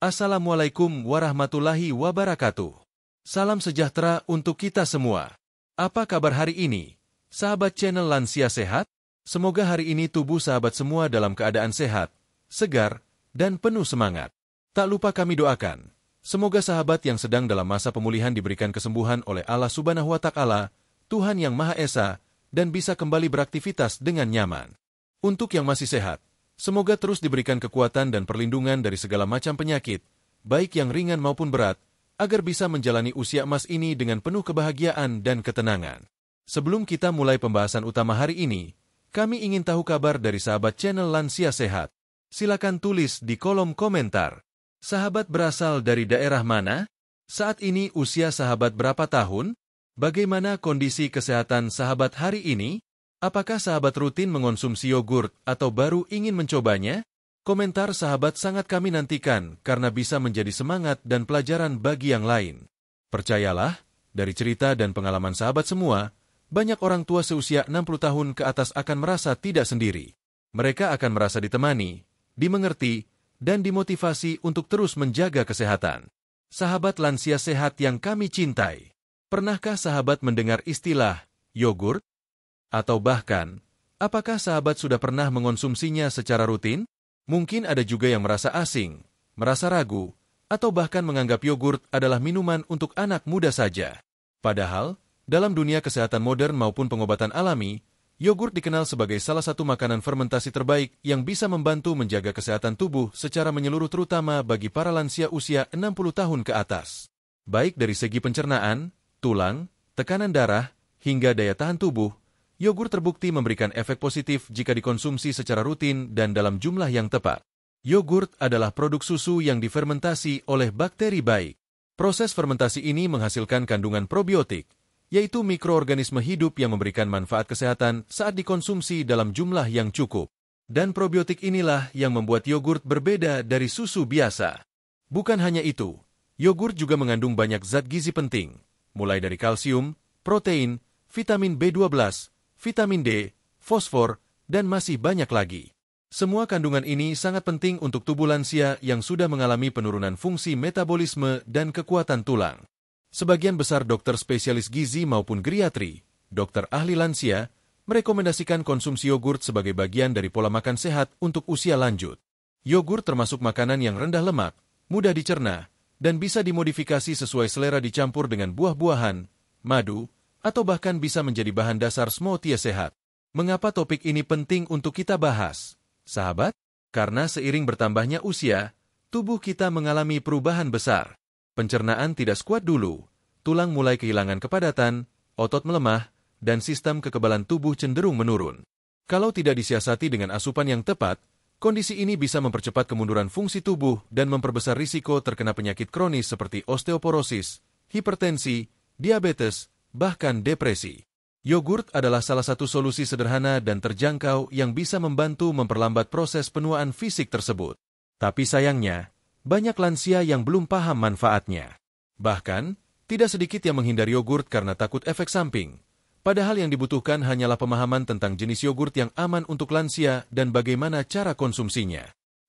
Assalamualaikum warahmatullahi wabarakatuh. Salam sejahtera untuk kita semua. Apa kabar hari ini, sahabat channel Lansia Sehat? Semoga hari ini tubuh sahabat semua dalam keadaan sehat, segar, dan penuh semangat. Tak lupa kami doakan, semoga sahabat yang sedang dalam masa pemulihan diberikan kesembuhan oleh Allah Subhanahu wa Ta'ala, Tuhan yang Maha Esa, dan bisa kembali beraktivitas dengan nyaman. Untuk yang masih sehat, semoga terus diberikan kekuatan dan perlindungan dari segala macam penyakit, baik yang ringan maupun berat, agar bisa menjalani usia emas ini dengan penuh kebahagiaan dan ketenangan. Sebelum kita mulai pembahasan utama hari ini, kami ingin tahu kabar dari sahabat channel Lansia Sehat. Silakan tulis di kolom komentar. Sahabat berasal dari daerah mana? Saat ini usia sahabat berapa tahun? Bagaimana kondisi kesehatan sahabat hari ini? Apakah sahabat rutin mengonsumsi yogurt atau baru ingin mencobanya? Komentar sahabat sangat kami nantikan karena bisa menjadi semangat dan pelajaran bagi yang lain. Percayalah, dari cerita dan pengalaman sahabat semua, banyak orang tua seusia 60 tahun ke atas akan merasa tidak sendiri. Mereka akan merasa ditemani, dimengerti, dan dimotivasi untuk terus menjaga kesehatan. Sahabat lansia sehat yang kami cintai, pernahkah sahabat mendengar istilah yogurt? Atau bahkan, apakah sahabat sudah pernah mengonsumsinya secara rutin? Mungkin ada juga yang merasa asing, merasa ragu, atau bahkan menganggap yogurt adalah minuman untuk anak muda saja. Padahal, dalam dunia kesehatan modern maupun pengobatan alami, yogurt dikenal sebagai salah satu makanan fermentasi terbaik yang bisa membantu menjaga kesehatan tubuh secara menyeluruh terutama bagi para lansia usia 60 tahun ke atas. Baik dari segi pencernaan, tulang, tekanan darah, hingga daya tahan tubuh, yogurt terbukti memberikan efek positif jika dikonsumsi secara rutin dan dalam jumlah yang tepat. Yogurt adalah produk susu yang difermentasi oleh bakteri baik. Proses fermentasi ini menghasilkan kandungan probiotik, yaitu mikroorganisme hidup yang memberikan manfaat kesehatan saat dikonsumsi dalam jumlah yang cukup. Dan probiotik inilah yang membuat yogurt berbeda dari susu biasa. Bukan hanya itu, yogurt juga mengandung banyak zat gizi penting, mulai dari kalsium, protein, vitamin B12, vitamin D, fosfor, dan masih banyak lagi. Semua kandungan ini sangat penting untuk tubuh lansia yang sudah mengalami penurunan fungsi metabolisme dan kekuatan tulang. Sebagian besar dokter spesialis gizi maupun geriatri, dokter ahli lansia, merekomendasikan konsumsi yogurt sebagai bagian dari pola makan sehat untuk usia lanjut. Yogurt termasuk makanan yang rendah lemak, mudah dicerna, dan bisa dimodifikasi sesuai selera dicampur dengan buah-buahan, madu, atau bahkan bisa menjadi bahan dasar smoothie sehat. Mengapa topik ini penting untuk kita bahas? Sahabat, karena seiring bertambahnya usia, tubuh kita mengalami perubahan besar. Pencernaan tidak sekuat dulu, tulang mulai kehilangan kepadatan, otot melemah, dan sistem kekebalan tubuh cenderung menurun. Kalau tidak disiasati dengan asupan yang tepat, kondisi ini bisa mempercepat kemunduran fungsi tubuh dan memperbesar risiko terkena penyakit kronis seperti osteoporosis, hipertensi, diabetes, bahkan depresi. Yogurt adalah salah satu solusi sederhana dan terjangkau yang bisa membantu memperlambat proses penuaan fisik tersebut. Tapi sayangnya, banyak lansia yang belum paham manfaatnya. Bahkan, tidak sedikit yang menghindari yogurt karena takut efek samping. Padahal yang dibutuhkan hanyalah pemahaman tentang jenis yogurt yang aman untuk lansia dan bagaimana cara konsumsinya.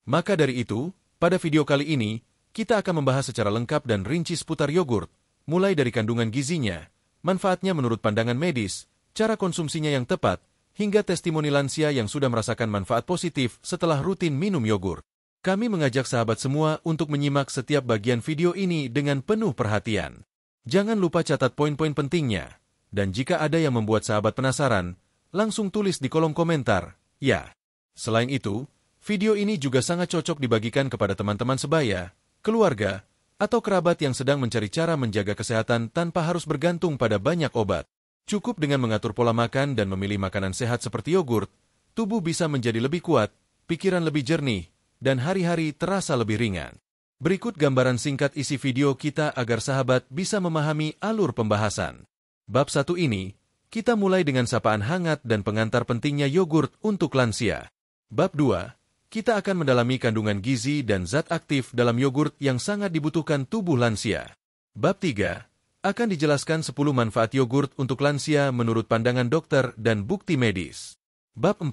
Maka dari itu, pada video kali ini, kita akan membahas secara lengkap dan rinci seputar yogurt, mulai dari kandungan gizinya, manfaatnya menurut pandangan medis, cara konsumsinya yang tepat, hingga testimoni lansia yang sudah merasakan manfaat positif setelah rutin minum yogurt. Kami mengajak sahabat semua untuk menyimak setiap bagian video ini dengan penuh perhatian. Jangan lupa catat poin-poin pentingnya, dan jika ada yang membuat sahabat penasaran, langsung tulis di kolom komentar, ya. Selain itu, video ini juga sangat cocok dibagikan kepada teman-teman sebaya, keluarga, atau kerabat yang sedang mencari cara menjaga kesehatan tanpa harus bergantung pada banyak obat. Cukup dengan mengatur pola makan dan memilih makanan sehat seperti yogurt, tubuh bisa menjadi lebih kuat, pikiran lebih jernih, dan hari-hari terasa lebih ringan. Berikut gambaran singkat isi video kita agar sahabat bisa memahami alur pembahasan. Bab 1 ini, kita mulai dengan sapaan hangat dan pengantar pentingnya yogurt untuk lansia. Bab 2, kita akan mendalami kandungan gizi dan zat aktif dalam yogurt yang sangat dibutuhkan tubuh lansia. Bab 3, akan dijelaskan 10 manfaat yogurt untuk lansia menurut pandangan dokter dan bukti medis. Bab 4,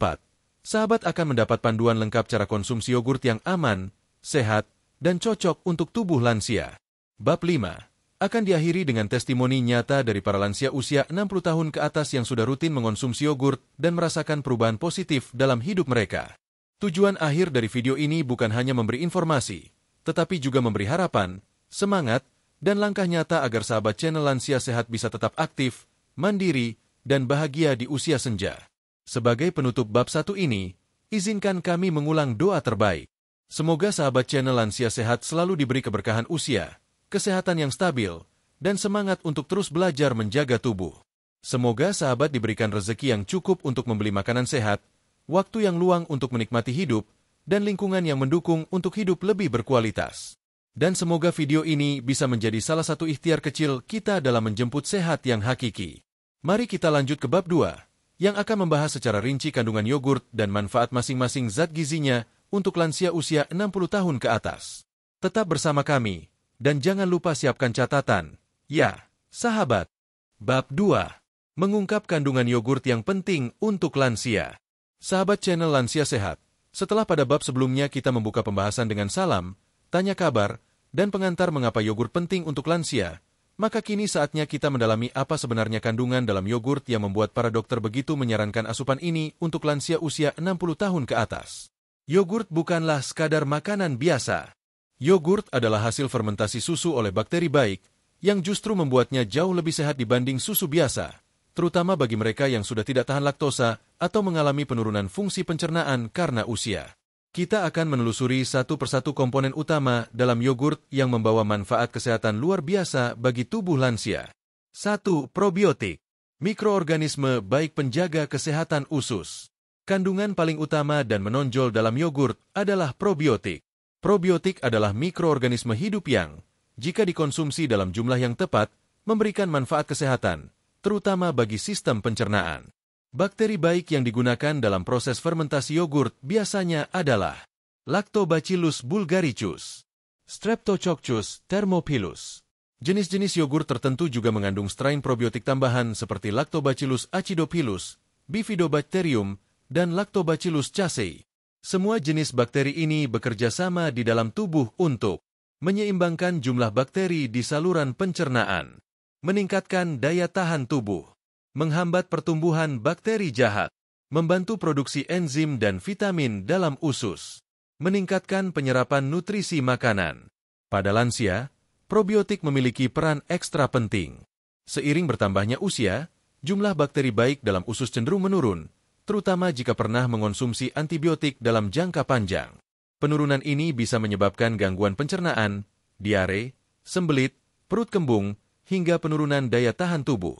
sahabat akan mendapat panduan lengkap cara konsumsi yogurt yang aman, sehat, dan cocok untuk tubuh lansia. Bab 5 akan diakhiri dengan testimoni nyata dari para lansia usia 60 tahun ke atas yang sudah rutin mengonsumsi yogurt dan merasakan perubahan positif dalam hidup mereka. Tujuan akhir dari video ini bukan hanya memberi informasi, tetapi juga memberi harapan, semangat, dan langkah nyata agar sahabat channel Lansia Sehat bisa tetap aktif, mandiri, dan bahagia di usia senja. Sebagai penutup bab 1 ini, izinkan kami mengulang doa terbaik. Semoga sahabat channel Lansia Sehat selalu diberi keberkahan usia, kesehatan yang stabil, dan semangat untuk terus belajar menjaga tubuh. Semoga sahabat diberikan rezeki yang cukup untuk membeli makanan sehat, waktu yang luang untuk menikmati hidup, dan lingkungan yang mendukung untuk hidup lebih berkualitas. Dan semoga video ini bisa menjadi salah satu ikhtiar kecil kita dalam menjemput sehat yang hakiki. Mari kita lanjut ke bab 2, yang akan membahas secara rinci kandungan yogurt dan manfaat masing-masing zat gizinya untuk lansia usia 60 tahun ke atas. Tetap bersama kami, dan jangan lupa siapkan catatan. Ya, sahabat. Bab 2. Mengungkap kandungan yogurt yang penting untuk lansia. Sahabat channel Lansia Sehat, setelah pada bab sebelumnya kita membuka pembahasan dengan salam, tanya kabar, dan pengantar mengapa yogurt penting untuk lansia, maka kini saatnya kita mendalami apa sebenarnya kandungan dalam yogurt yang membuat para dokter begitu menyarankan asupan ini untuk lansia usia 60 tahun ke atas. Yogurt bukanlah sekadar makanan biasa. Yogurt adalah hasil fermentasi susu oleh bakteri baik, yang justru membuatnya jauh lebih sehat dibanding susu biasa, terutama bagi mereka yang sudah tidak tahan laktosa atau mengalami penurunan fungsi pencernaan karena usia. Kita akan menelusuri satu persatu komponen utama dalam yogurt yang membawa manfaat kesehatan luar biasa bagi tubuh lansia. 1. Probiotik. Mikroorganisme baik penjaga kesehatan usus. Kandungan paling utama dan menonjol dalam yogurt adalah probiotik. Probiotik adalah mikroorganisme hidup yang, jika dikonsumsi dalam jumlah yang tepat, memberikan manfaat kesehatan, terutama bagi sistem pencernaan. Bakteri baik yang digunakan dalam proses fermentasi yogurt biasanya adalah Lactobacillus bulgaricus, Streptococcus thermophilus. Jenis-jenis yogurt tertentu juga mengandung strain probiotik tambahan seperti Lactobacillus acidophilus, Bifidobacterium, dan Lactobacillus casei. Semua jenis bakteri ini bekerja sama di dalam tubuh untuk menyeimbangkan jumlah bakteri di saluran pencernaan, meningkatkan daya tahan tubuh, menghambat pertumbuhan bakteri jahat, membantu produksi enzim dan vitamin dalam usus, meningkatkan penyerapan nutrisi makanan. Pada lansia, probiotik memiliki peran ekstra penting. Seiring bertambahnya usia, jumlah bakteri baik dalam usus cenderung menurun, terutama jika pernah mengonsumsi antibiotik dalam jangka panjang. Penurunan ini bisa menyebabkan gangguan pencernaan, diare, sembelit, perut kembung, hingga penurunan daya tahan tubuh.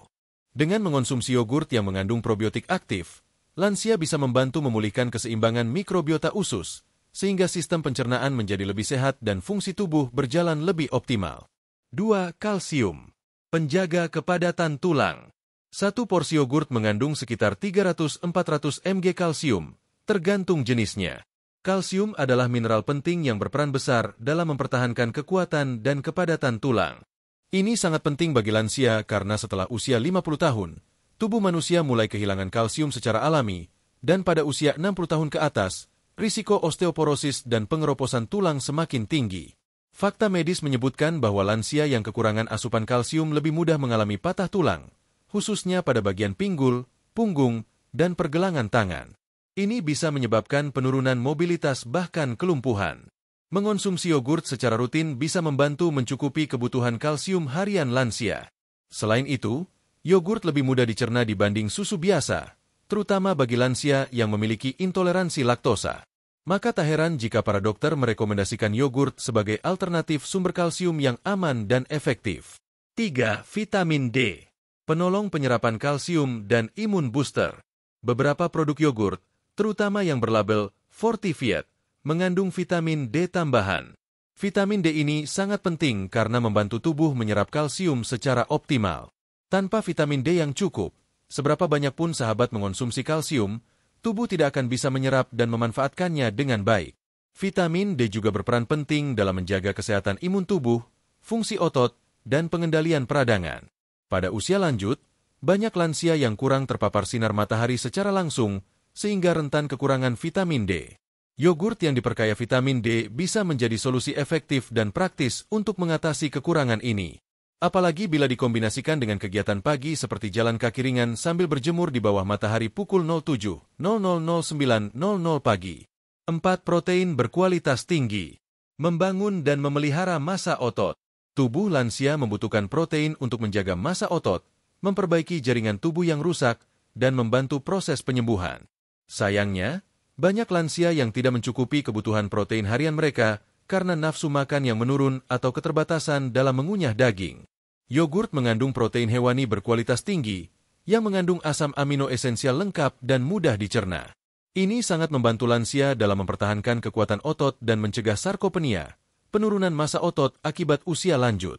Dengan mengonsumsi yogurt yang mengandung probiotik aktif, lansia bisa membantu memulihkan keseimbangan mikrobiota usus, sehingga sistem pencernaan menjadi lebih sehat dan fungsi tubuh berjalan lebih optimal. 2. Kalsium. Penjaga kepadatan tulang. Satu porsi yogurt mengandung sekitar 300-400 mg kalsium, tergantung jenisnya. Kalsium adalah mineral penting yang berperan besar dalam mempertahankan kekuatan dan kepadatan tulang. Ini sangat penting bagi lansia karena setelah usia 50 tahun, tubuh manusia mulai kehilangan kalsium secara alami, dan pada usia 60 tahun ke atas, risiko osteoporosis dan pengeroposan tulang semakin tinggi. Fakta medis menyebutkan bahwa lansia yang kekurangan asupan kalsium lebih mudah mengalami patah tulang, khususnya pada bagian pinggul, punggung, dan pergelangan tangan. Ini bisa menyebabkan penurunan mobilitas bahkan kelumpuhan. Mengonsumsi yogurt secara rutin bisa membantu mencukupi kebutuhan kalsium harian lansia. Selain itu, yogurt lebih mudah dicerna dibanding susu biasa, terutama bagi lansia yang memiliki intoleransi laktosa. Maka tak heran jika para dokter merekomendasikan yogurt sebagai alternatif sumber kalsium yang aman dan efektif. 3. Vitamin D. Penolong penyerapan kalsium dan imun booster. Beberapa produk yogurt, terutama yang berlabel Fortified, mengandung vitamin D tambahan. Vitamin D ini sangat penting karena membantu tubuh menyerap kalsium secara optimal. Tanpa vitamin D yang cukup, seberapa banyak pun sahabat mengonsumsi kalsium, tubuh tidak akan bisa menyerap dan memanfaatkannya dengan baik. Vitamin D juga berperan penting dalam menjaga kesehatan imun tubuh, fungsi otot, dan pengendalian peradangan. Pada usia lanjut, banyak lansia yang kurang terpapar sinar matahari secara langsung, sehingga rentan kekurangan vitamin D. Yogurt yang diperkaya vitamin D bisa menjadi solusi efektif dan praktis untuk mengatasi kekurangan ini. Apalagi bila dikombinasikan dengan kegiatan pagi seperti jalan kaki ringan sambil berjemur di bawah matahari pukul 07.00-09.00 pagi. 4. Protein berkualitas tinggi. Membangun dan memelihara massa otot. Tubuh lansia membutuhkan protein untuk menjaga massa otot, memperbaiki jaringan tubuh yang rusak, dan membantu proses penyembuhan. Sayangnya, banyak lansia yang tidak mencukupi kebutuhan protein harian mereka karena nafsu makan yang menurun atau keterbatasan dalam mengunyah daging. Yogurt mengandung protein hewani berkualitas tinggi yang mengandung asam amino esensial lengkap dan mudah dicerna. Ini sangat membantu lansia dalam mempertahankan kekuatan otot dan mencegah sarkopenia, penurunan massa otot akibat usia lanjut.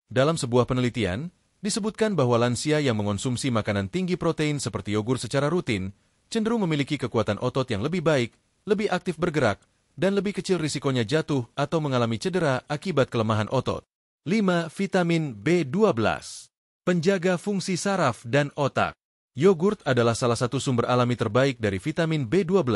Dalam sebuah penelitian, disebutkan bahwa lansia yang mengonsumsi makanan tinggi protein seperti yogurt secara rutin cenderung memiliki kekuatan otot yang lebih baik, lebih aktif bergerak, dan lebih kecil risikonya jatuh atau mengalami cedera akibat kelemahan otot. 5. Vitamin B12. Penjaga fungsi saraf dan otak. Yogurt adalah salah satu sumber alami terbaik dari vitamin B12,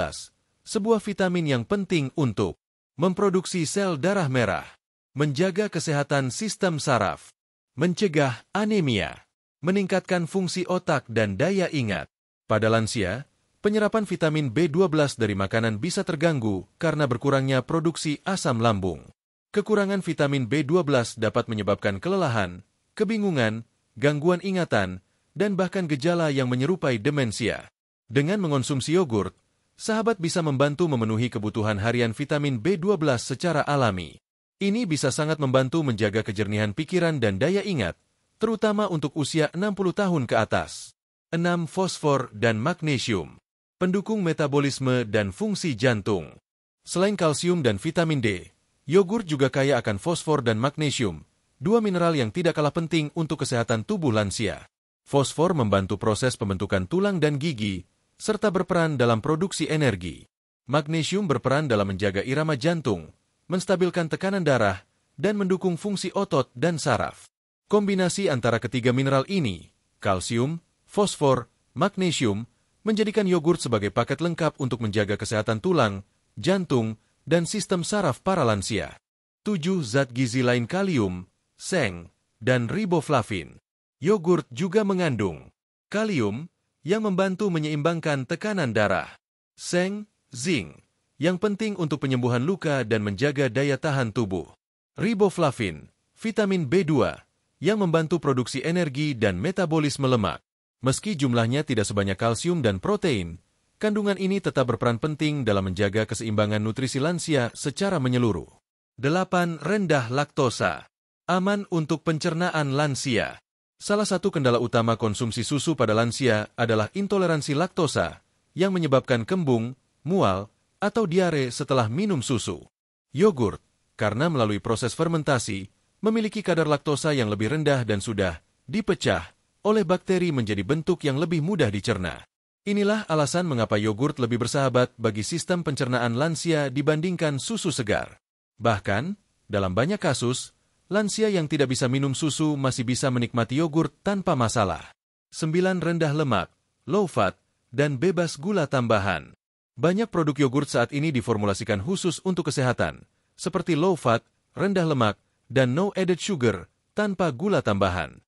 sebuah vitamin yang penting untuk memproduksi sel darah merah, menjaga kesehatan sistem saraf, mencegah anemia, meningkatkan fungsi otak dan daya ingat. Pada lansia, penyerapan vitamin B12 dari makanan bisa terganggu karena berkurangnya produksi asam lambung. Kekurangan vitamin B12 dapat menyebabkan kelelahan, kebingungan, gangguan ingatan, dan bahkan gejala yang menyerupai demensia. Dengan mengonsumsi yogurt, sahabat bisa membantu memenuhi kebutuhan harian vitamin B12 secara alami. Ini bisa sangat membantu menjaga kejernihan pikiran dan daya ingat, terutama untuk usia 60 tahun ke atas. 6. Fosfor dan magnesium. Pendukung metabolisme dan fungsi jantung. Selain kalsium dan vitamin D, yogurt juga kaya akan fosfor dan magnesium, dua mineral yang tidak kalah penting untuk kesehatan tubuh lansia. Fosfor membantu proses pembentukan tulang dan gigi, serta berperan dalam produksi energi. Magnesium berperan dalam menjaga irama jantung, menstabilkan tekanan darah, dan mendukung fungsi otot dan saraf. Kombinasi antara ketiga mineral ini, kalsium, fosfor, magnesium, menjadikan yogurt sebagai paket lengkap untuk menjaga kesehatan tulang, jantung, dan sistem saraf para lansia. 7. Zat gizi lain kalium, seng, dan riboflavin. Yogurt juga mengandung kalium yang membantu menyeimbangkan tekanan darah, seng, zinc, yang penting untuk penyembuhan luka dan menjaga daya tahan tubuh, riboflavin, vitamin B2, yang membantu produksi energi dan metabolisme lemak. Meski jumlahnya tidak sebanyak kalsium dan protein, kandungan ini tetap berperan penting dalam menjaga keseimbangan nutrisi lansia secara menyeluruh. 8. Rendah laktosa. Aman untuk pencernaan lansia. Salah satu kendala utama konsumsi susu pada lansia adalah intoleransi laktosa, yang menyebabkan kembung, mual, atau diare setelah minum susu. Yogurt, karena melalui proses fermentasi, memiliki kadar laktosa yang lebih rendah dan sudah dipecah oleh bakteri menjadi bentuk yang lebih mudah dicerna. Inilah alasan mengapa yogurt lebih bersahabat bagi sistem pencernaan lansia dibandingkan susu segar. Bahkan, dalam banyak kasus, lansia yang tidak bisa minum susu masih bisa menikmati yogurt tanpa masalah. 9. Rendah lemak, low fat, dan bebas gula tambahan. Banyak produk yogurt saat ini diformulasikan khusus untuk kesehatan, seperti low fat, rendah lemak, dan no added sugar, tanpa gula tambahan.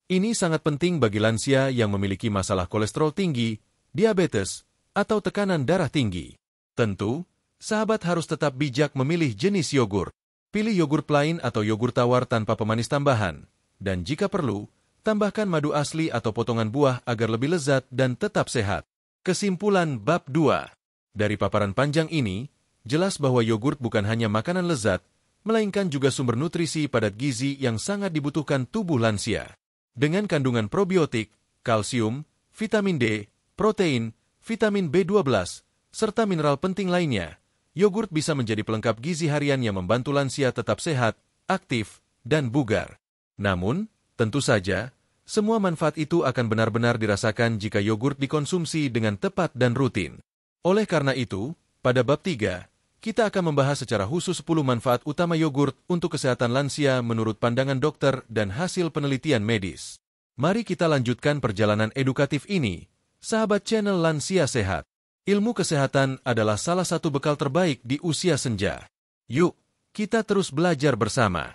Ini sangat penting bagi lansia yang memiliki masalah kolesterol tinggi, diabetes, atau tekanan darah tinggi. Tentu, sahabat harus tetap bijak memilih jenis yogurt. Pilih yogurt plain atau yogurt tawar tanpa pemanis tambahan, dan jika perlu, tambahkan madu asli atau potongan buah agar lebih lezat dan tetap sehat. Kesimpulan bab 2. Dari paparan panjang ini, jelas bahwa yogurt bukan hanya makanan lezat, melainkan juga sumber nutrisi padat gizi yang sangat dibutuhkan tubuh lansia. Dengan kandungan probiotik, kalsium, vitamin D, protein, vitamin B12, serta mineral penting lainnya, yogurt bisa menjadi pelengkap gizi harian yang membantu lansia tetap sehat, aktif, dan bugar. Namun, tentu saja, semua manfaat itu akan benar-benar dirasakan jika yogurt dikonsumsi dengan tepat dan rutin. Oleh karena itu, pada bab 3, kita akan membahas secara khusus 10 manfaat utama yogurt untuk kesehatan lansia menurut pandangan dokter dan hasil penelitian medis. Mari kita lanjutkan perjalanan edukatif ini, sahabat channel Lansia Sehat. Ilmu kesehatan adalah salah satu bekal terbaik di usia senja. Yuk, kita terus belajar bersama.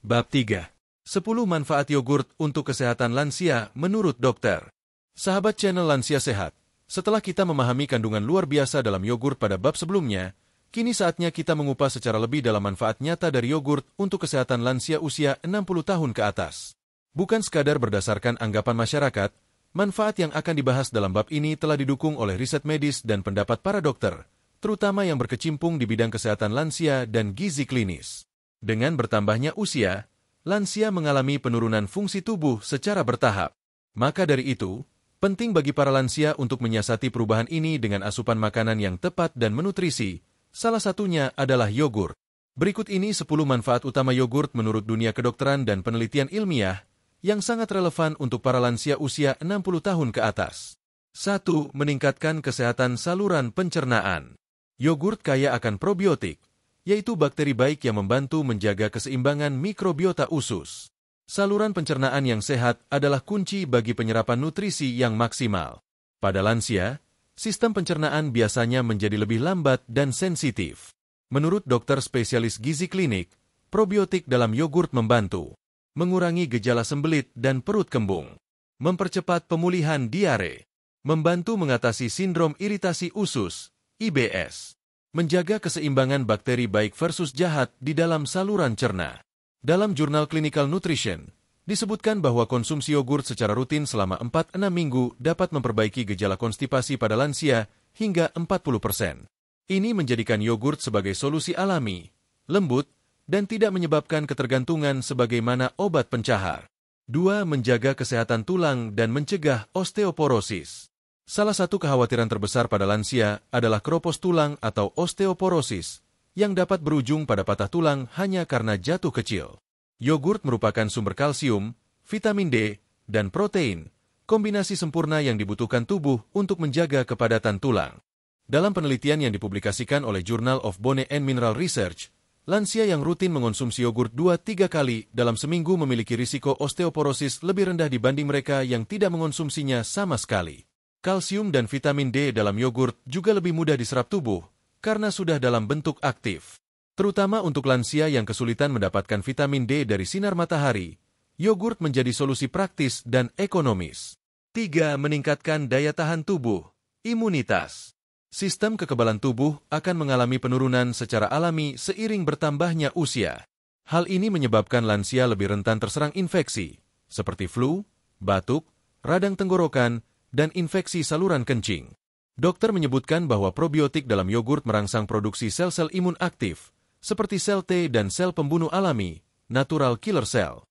Bab 3. 10 manfaat yogurt untuk kesehatan lansia menurut dokter. Sahabat channel Lansia Sehat, setelah kita memahami kandungan luar biasa dalam yogurt pada bab sebelumnya, kini saatnya kita mengupas secara lebih dalam manfaat nyata dari yogurt untuk kesehatan lansia usia 60 tahun ke atas. Bukan sekadar berdasarkan anggapan masyarakat, manfaat yang akan dibahas dalam bab ini telah didukung oleh riset medis dan pendapat para dokter, terutama yang berkecimpung di bidang kesehatan lansia dan gizi klinis. Dengan bertambahnya usia, lansia mengalami penurunan fungsi tubuh secara bertahap. Maka dari itu, penting bagi para lansia untuk menyiasati perubahan ini dengan asupan makanan yang tepat dan menutrisi. Salah satunya adalah yogurt. Berikut ini 10 manfaat utama yogurt menurut dunia kedokteran dan penelitian ilmiah yang sangat relevan untuk para lansia usia 60 tahun ke atas. 1. Meningkatkan kesehatan saluran pencernaan. Yogurt kaya akan probiotik, yaitu bakteri baik yang membantu menjaga keseimbangan mikrobiota usus. Saluran pencernaan yang sehat adalah kunci bagi penyerapan nutrisi yang maksimal. Pada lansia, sistem pencernaan biasanya menjadi lebih lambat dan sensitif. Menurut dokter spesialis gizi klinik, probiotik dalam yogurt membantu mengurangi gejala sembelit dan perut kembung, mempercepat pemulihan diare, membantu mengatasi sindrom iritasi usus, IBS, menjaga keseimbangan bakteri baik versus jahat di dalam saluran cerna. Dalam jurnal Clinical Nutrition, disebutkan bahwa konsumsi yogurt secara rutin selama 4-6 minggu dapat memperbaiki gejala konstipasi pada lansia hingga 40%. Ini menjadikan yogurt sebagai solusi alami, lembut, dan tidak menyebabkan ketergantungan sebagaimana obat pencahar. 2. Menjaga kesehatan tulang dan mencegah osteoporosis. Salah satu kekhawatiran terbesar pada lansia adalah keropos tulang atau osteoporosis, yang dapat berujung pada patah tulang hanya karena jatuh kecil. Yogurt merupakan sumber kalsium, vitamin D, dan protein, kombinasi sempurna yang dibutuhkan tubuh untuk menjaga kepadatan tulang. Dalam penelitian yang dipublikasikan oleh Journal of Bone and Mineral Research, lansia yang rutin mengonsumsi yogurt 2-3 kali dalam seminggu memiliki risiko osteoporosis lebih rendah dibanding mereka yang tidak mengonsumsinya sama sekali. Kalsium dan vitamin D dalam yogurt juga lebih mudah diserap tubuh karena sudah dalam bentuk aktif. Terutama untuk lansia yang kesulitan mendapatkan vitamin D dari sinar matahari, yogurt menjadi solusi praktis dan ekonomis. 3. Meningkatkan daya tahan tubuh, imunitas. Sistem kekebalan tubuh akan mengalami penurunan secara alami seiring bertambahnya usia. Hal ini menyebabkan lansia lebih rentan terserang infeksi, seperti flu, batuk, radang tenggorokan, dan infeksi saluran kencing. Dokter menyebutkan bahwa probiotik dalam yogurt merangsang produksi sel-sel imun aktif, seperti sel T dan sel pembunuh alami, natural killer cell.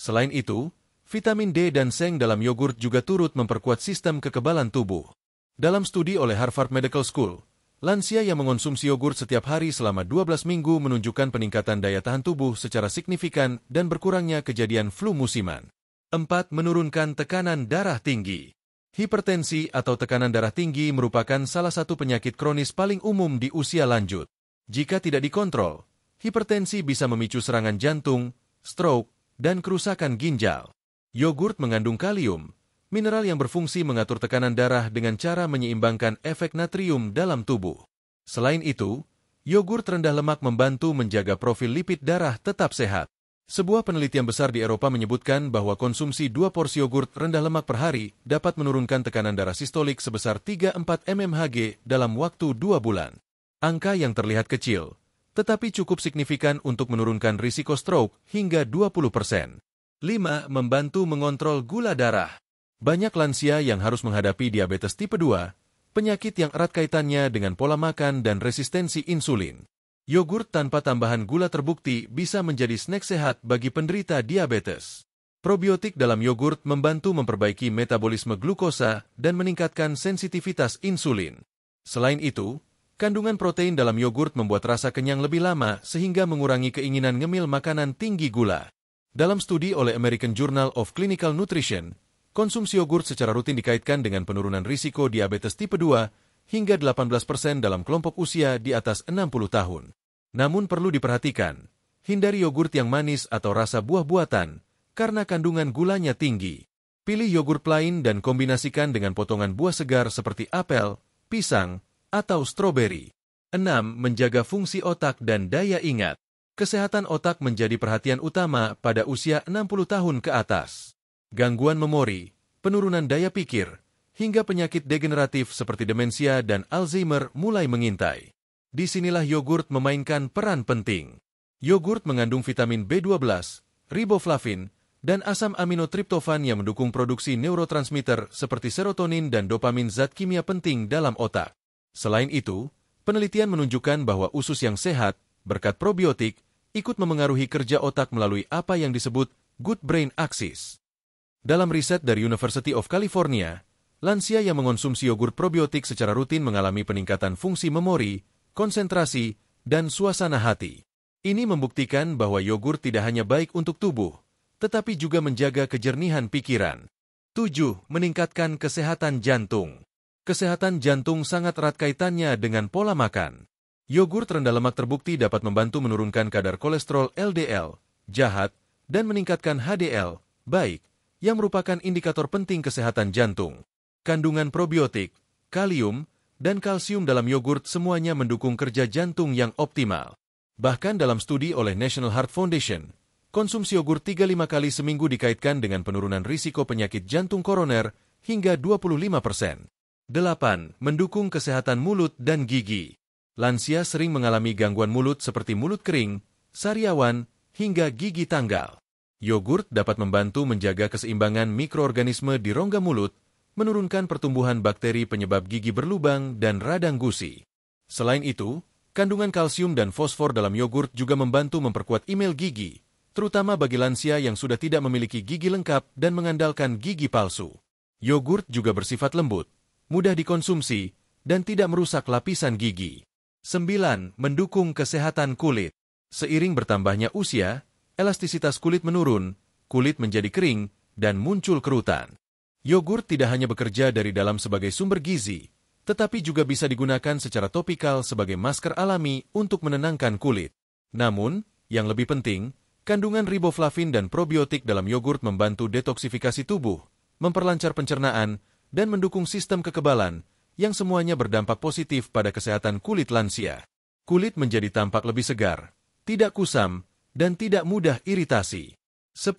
Selain itu, vitamin D dan seng dalam yogurt juga turut memperkuat sistem kekebalan tubuh. Dalam studi oleh Harvard Medical School, lansia yang mengonsumsi yogurt setiap hari selama 12 minggu menunjukkan peningkatan daya tahan tubuh secara signifikan dan berkurangnya kejadian flu musiman. 4. Menurunkan tekanan darah tinggi. Hipertensi atau tekanan darah tinggi merupakan salah satu penyakit kronis paling umum di usia lanjut. Jika tidak dikontrol, hipertensi bisa memicu serangan jantung, stroke, dan kerusakan ginjal. Yogurt mengandung kalium, mineral yang berfungsi mengatur tekanan darah dengan cara menyeimbangkan efek natrium dalam tubuh. Selain itu, yogurt rendah lemak membantu menjaga profil lipid darah tetap sehat. Sebuah penelitian besar di Eropa menyebutkan bahwa konsumsi 2 porsi yogurt rendah lemak per hari dapat menurunkan tekanan darah sistolik sebesar 3-4 mmHg dalam waktu 2 bulan. Angka yang terlihat kecil, tetapi cukup signifikan untuk menurunkan risiko stroke hingga 20%. 5. Membantu mengontrol gula darah. Banyak lansia yang harus menghadapi diabetes tipe 2, penyakit yang erat kaitannya dengan pola makan dan resistensi insulin. Yogurt tanpa tambahan gula terbukti bisa menjadi snack sehat bagi penderita diabetes. Probiotik dalam yogurt membantu memperbaiki metabolisme glukosa dan meningkatkan sensitivitas insulin. Selain itu, kandungan protein dalam yogurt membuat rasa kenyang lebih lama sehingga mengurangi keinginan ngemil makanan tinggi gula. Dalam studi oleh American Journal of Clinical Nutrition, konsumsi yogurt secara rutin dikaitkan dengan penurunan risiko diabetes tipe 2 hingga 18% dalam kelompok usia di atas 60 tahun. Namun perlu diperhatikan, hindari yogurt yang manis atau rasa buah buatan karena kandungan gulanya tinggi. Pilih yogurt plain dan kombinasikan dengan potongan buah segar seperti apel, pisang, atau stroberi. 6. Menjaga fungsi otak dan daya ingat. Kesehatan otak menjadi perhatian utama pada usia 60 tahun ke atas. Gangguan memori, penurunan daya pikir, hingga penyakit degeneratif seperti demensia dan Alzheimer mulai mengintai. Disinilah yogurt memainkan peran penting. Yogurt mengandung vitamin B12, riboflavin, dan asam aminotriptofan yang mendukung produksi neurotransmitter seperti serotonin dan dopamin, zat kimia penting dalam otak. Selain itu, penelitian menunjukkan bahwa usus yang sehat, berkat probiotik, ikut memengaruhi kerja otak melalui apa yang disebut good brain axis. Dalam riset dari University of California, lansia yang mengonsumsi yogurt probiotik secara rutin mengalami peningkatan fungsi memori, konsentrasi, dan suasana hati. Ini membuktikan bahwa yogurt tidak hanya baik untuk tubuh, tetapi juga menjaga kejernihan pikiran. 7. Meningkatkan kesehatan jantung. Kesehatan jantung sangat erat kaitannya dengan pola makan. Yogurt rendah lemak terbukti dapat membantu menurunkan kadar kolesterol LDL, jahat, dan meningkatkan HDL, baik, yang merupakan indikator penting kesehatan jantung. Kandungan probiotik, kalium, dan kalsium dalam yogurt semuanya mendukung kerja jantung yang optimal. Bahkan dalam studi oleh National Heart Foundation, konsumsi yogurt 3-5 kali seminggu dikaitkan dengan penurunan risiko penyakit jantung koroner hingga 25%. 8. Mendukung kesehatan mulut dan gigi. Lansia sering mengalami gangguan mulut seperti mulut kering, sariawan, hingga gigi tanggal. Yogurt dapat membantu menjaga keseimbangan mikroorganisme di rongga mulut, menurunkan pertumbuhan bakteri penyebab gigi berlubang dan radang gusi. Selain itu, kandungan kalsium dan fosfor dalam yogurt juga membantu memperkuat email gigi, terutama bagi lansia yang sudah tidak memiliki gigi lengkap dan mengandalkan gigi palsu. Yogurt juga bersifat lembut, mudah dikonsumsi, dan tidak merusak lapisan gigi. 9. Mendukung kesehatan kulit. Seiring bertambahnya usia, elastisitas kulit menurun, kulit menjadi kering, dan muncul kerutan. Yogurt tidak hanya bekerja dari dalam sebagai sumber gizi, tetapi juga bisa digunakan secara topikal sebagai masker alami untuk menenangkan kulit. Namun, yang lebih penting, kandungan riboflavin dan probiotik dalam yogurt membantu detoksifikasi tubuh, memperlancar pencernaan, dan mendukung sistem kekebalan, yang semuanya berdampak positif pada kesehatan kulit lansia. Kulit menjadi tampak lebih segar, tidak kusam, dan tidak mudah iritasi. 10.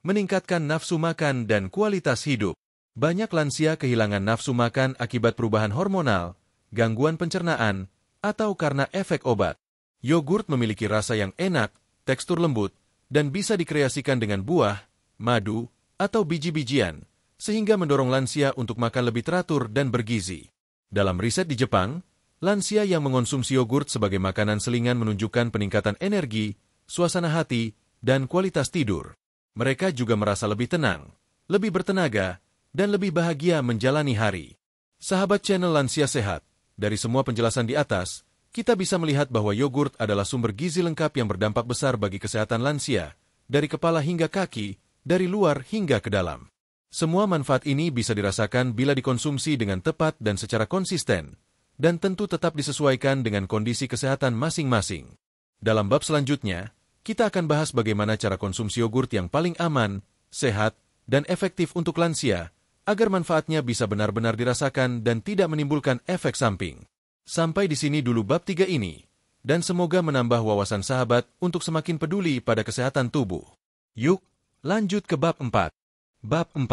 Meningkatkan nafsu makan dan kualitas hidup. Banyak lansia kehilangan nafsu makan akibat perubahan hormonal, gangguan pencernaan, atau karena efek obat. Yogurt memiliki rasa yang enak, tekstur lembut, dan bisa dikreasikan dengan buah, madu, atau biji-bijian, sehingga mendorong lansia untuk makan lebih teratur dan bergizi. Dalam riset di Jepang, lansia yang mengonsumsi yogurt sebagai makanan selingan menunjukkan peningkatan energi, suasana hati, dan kualitas tidur. Mereka juga merasa lebih tenang, lebih bertenaga, dan lebih bahagia menjalani hari. Sahabat channel Lansia Sehat, dari semua penjelasan di atas, kita bisa melihat bahwa yogurt adalah sumber gizi lengkap yang berdampak besar bagi kesehatan lansia, dari kepala hingga kaki, dari luar hingga ke dalam. Semua manfaat ini bisa dirasakan bila dikonsumsi dengan tepat dan secara konsisten, dan tentu tetap disesuaikan dengan kondisi kesehatan masing-masing. Dalam bab selanjutnya, kita akan bahas bagaimana cara konsumsi yogurt yang paling aman, sehat, dan efektif untuk lansia, agar manfaatnya bisa benar-benar dirasakan dan tidak menimbulkan efek samping. Sampai di sini dulu bab 3 ini, dan semoga menambah wawasan sahabat untuk semakin peduli pada kesehatan tubuh. Yuk, lanjut ke bab 4. Bab 4.